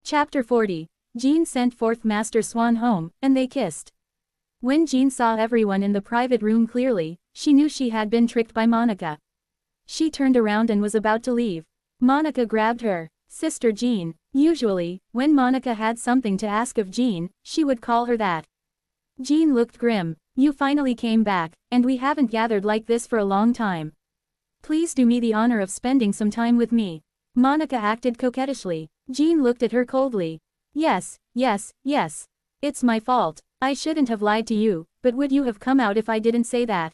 Chapter 40. Jean sent Fourth Master Swan home, and they kissed. When Jean saw everyone in the private room clearly, she knew she had been tricked by Monica. She turned around and was about to leave. Monica grabbed her. Sister Jean. Usually, when Monica had something to ask of Jean, she would call her that. Jean looked grim. You finally came back, and we haven't gathered like this for a long time. Please do me the honor of spending some time with me. Monica acted coquettishly. Jean looked at her coldly. Yes. It's my fault. I shouldn't have lied to you, but would you have come out if I didn't say that?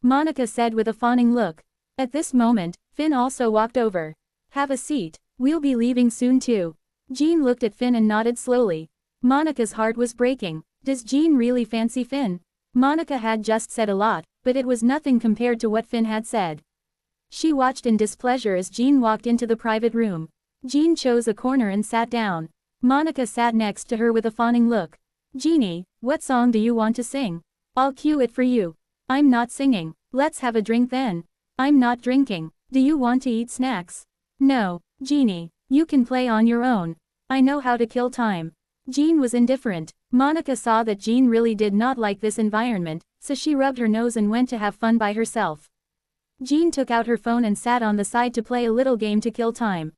Monica said with a fawning look. At this moment, Finn also walked over. Have a seat. We'll be leaving soon too. Jean looked at Finn and nodded slowly. Monica's heart was breaking. Does Jean really fancy Finn? Monica had just said a lot, but it was nothing compared to what Finn had said. She watched in displeasure as Jean walked into the private room. Jean chose a corner and sat down. Monica sat next to her with a fawning look. Jeannie, what song do you want to sing? I'll cue it for you. I'm not singing. Let's have a drink then. I'm not drinking. Do you want to eat snacks? No. Jeannie, you can play on your own. I know how to kill time. Jean was indifferent. Monica saw that Jean really did not like this environment, so she rubbed her nose and went to have fun by herself. Jean took out her phone and sat on the side to play a little game to kill time.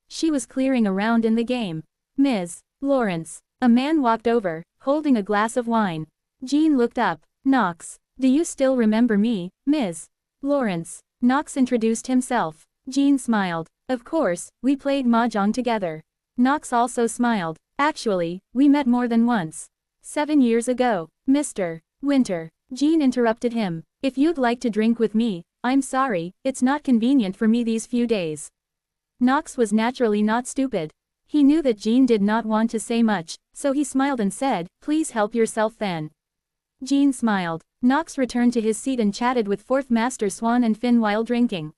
She was clearing around in the game. Ms. Lawrence. A man walked over, holding a glass of wine. Jean looked up. Knox. Do you still remember me, Ms. Lawrence? Knox introduced himself. Jean smiled. Of course, we played mahjong together. Knox also smiled. Actually, we met more than once. 7 years ago. Mr. Winter. Jean interrupted him. If you'd like to drink with me, I'm sorry, it's not convenient for me these few days. Knox was naturally not stupid. He knew that Jean did not want to say much, so he smiled and said, please help yourself then. Jean smiled. Knox returned to his seat and chatted with Fourth Master Swan and Finn while drinking.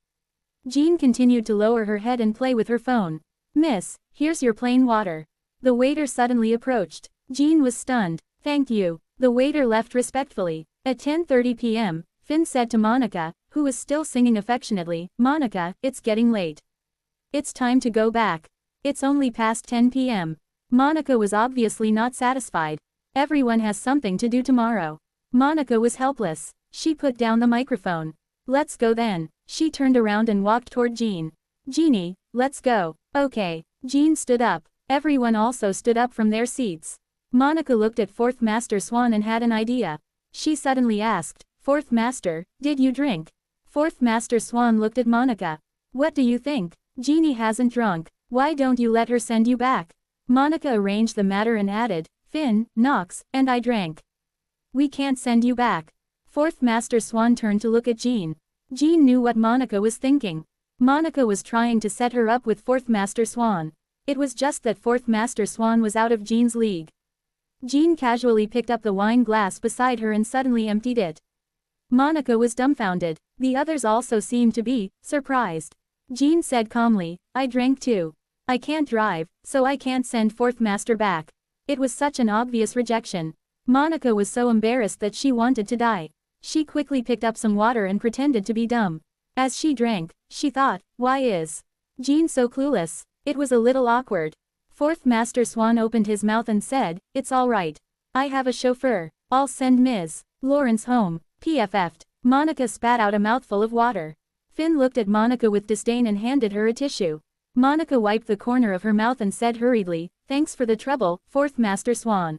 Jean continued to lower her head and play with her phone. Miss, here's your plain water. The waiter suddenly approached. Jean was stunned. Thank you. The waiter left respectfully. At 10:30 p.m., Finn said to Monica, who was still singing affectionately, Monica, it's getting late. It's time to go back. It's only past 10 p.m. Monica was obviously not satisfied. Everyone has something to do tomorrow. Monica was helpless. She put down the microphone. Let's go then. She turned around and walked toward Jean. Jeannie, let's go. Okay. Jean stood up. Everyone also stood up from their seats. Monica looked at Fourth Master Swan and had an idea. She suddenly asked, Fourth Master, did you drink? Fourth Master Swan looked at Monica. What do you think? Jeannie hasn't drunk. Why don't you let her send you back? Monica arranged the matter and added, Finn, Knox, and I drank. We can't send you back. Fourth Master Swan turned to look at Jean. Jean knew what Monica was thinking. Monica was trying to set her up with Fourth Master Swan. It was just that Fourth Master Swan was out of Jean's league. Jean casually picked up the wine glass beside her and suddenly emptied it. Monica was dumbfounded. The others also seemed to be surprised. Jean said calmly, I drank too. I can't drive, so I can't send Fourth Master back. It was such an obvious rejection. Monica was so embarrassed that she wanted to die. She quickly picked up some water and pretended to be dumb. As she drank, she thought, why is Jean so clueless? It was a little awkward. Fourth Master Swan opened his mouth and said, it's all right. I have a chauffeur. I'll send Ms. Lawrence home. PFF'd. Monica spat out a mouthful of water. Finn looked at Monica with disdain and handed her a tissue. Monica wiped the corner of her mouth and said hurriedly, thanks for the trouble, Fourth Master Swan.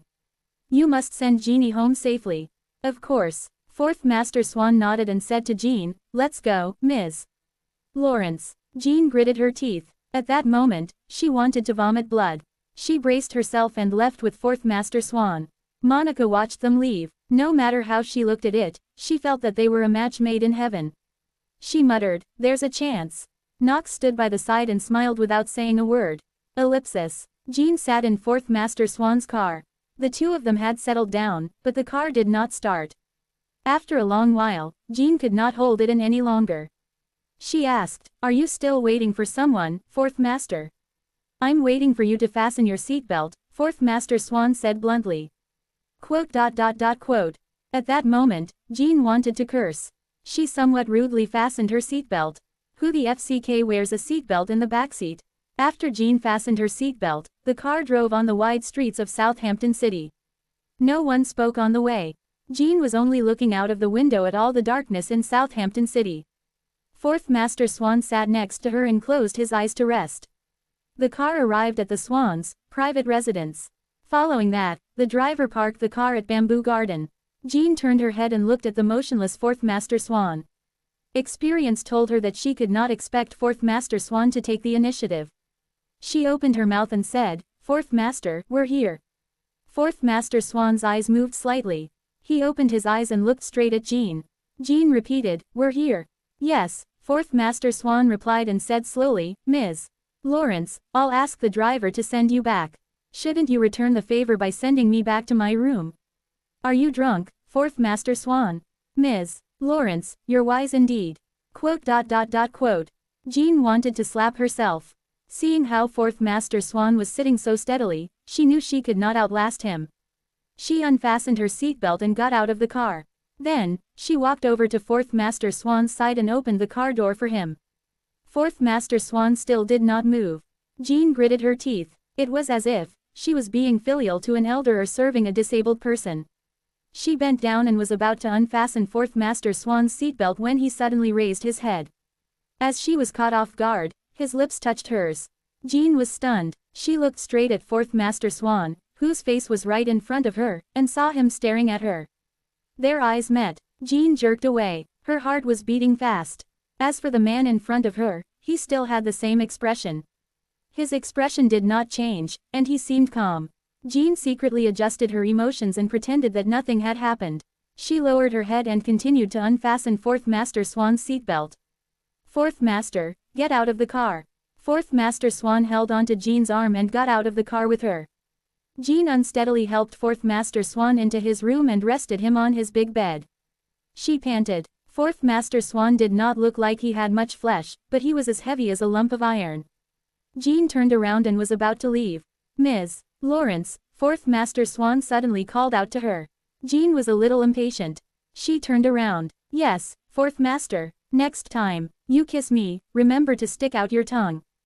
You must send Jeannie home safely. Of course. Fourth Master Swan nodded and said to Jean, let's go, Ms. Lawrence. Jean gritted her teeth. At that moment, she wanted to vomit blood. She braced herself and left with Fourth Master Swan. Monica watched them leave. No matter how she looked at it, she felt that they were a match made in heaven. She muttered, there's a chance. Knox stood by the side and smiled without saying a word. Ellipsis. Jean sat in Fourth Master Swan's car. The two of them had settled down, but the car did not start. After a long while, Jean could not hold it in any longer. She asked, are you still waiting for someone, Fourth Master? I'm waiting for you to fasten your seatbelt, Fourth Master Swan said bluntly. Quote. At that moment, Jean wanted to curse. She somewhat rudely fastened her seatbelt. Who the FCK wears a seatbelt in the backseat? After Jean fastened her seatbelt, the car drove on the wide streets of Southampton City. No one spoke on the way. Jean was only looking out of the window at all the darkness in Southampton City. Fourth Master Swan sat next to her and closed his eyes to rest. The car arrived at the Swans' private residence. Following that, the driver parked the car at Bamboo Garden. Jean turned her head and looked at the motionless Fourth Master Swan. Experience told her that she could not expect Fourth Master Swan to take the initiative. She opened her mouth and said, "Fourth Master, we're here." Fourth Master Swan's eyes moved slightly. He opened his eyes and looked straight at Jean. Jean repeated, "We're here." "Yes," Fourth Master Swan replied and said slowly, "Ms. Lawrence, I'll ask the driver to send you back. Shouldn't you return the favor by sending me back to my room?" "Are you drunk, Fourth Master Swan?" "Ms. Lawrence, you're wise indeed." Jean wanted to slap herself. Seeing how Fourth Master Swan was sitting so steadily, she knew she could not outlast him. She unfastened her seatbelt and got out of the car. Then, she walked over to Fourth Master Swan's side and opened the car door for him. Fourth Master Swan still did not move. Jean gritted her teeth. It was as if she was being filial to an elder or serving a disabled person. She bent down and was about to unfasten Fourth Master Swan's seatbelt when he suddenly raised his head. As she was caught off guard, his lips touched hers. Jean was stunned. She looked straight at Fourth Master Swan, whose face was right in front of her, and saw him staring at her. Their eyes met. Jean jerked away. Her heart was beating fast. As for the man in front of her, he still had the same expression. His expression did not change, and he seemed calm. Jean secretly adjusted her emotions and pretended that nothing had happened. She lowered her head and continued to unfasten Fourth Master Swan's seatbelt. "Fourth Master, get out of the car." Fourth Master Swan held onto Jean's arm and got out of the car with her. Jean unsteadily helped Fourth Master Swan into his room and rested him on his big bed. She panted. Fourth Master Swan did not look like he had much flesh, but he was as heavy as a lump of iron. Jean turned around and was about to leave. "Ms. Lawrence," Fourth Master Swan suddenly called out to her. Jean was a little impatient. She turned around. "Yes, Fourth Master. Next time you kiss me, remember to stick out your tongue."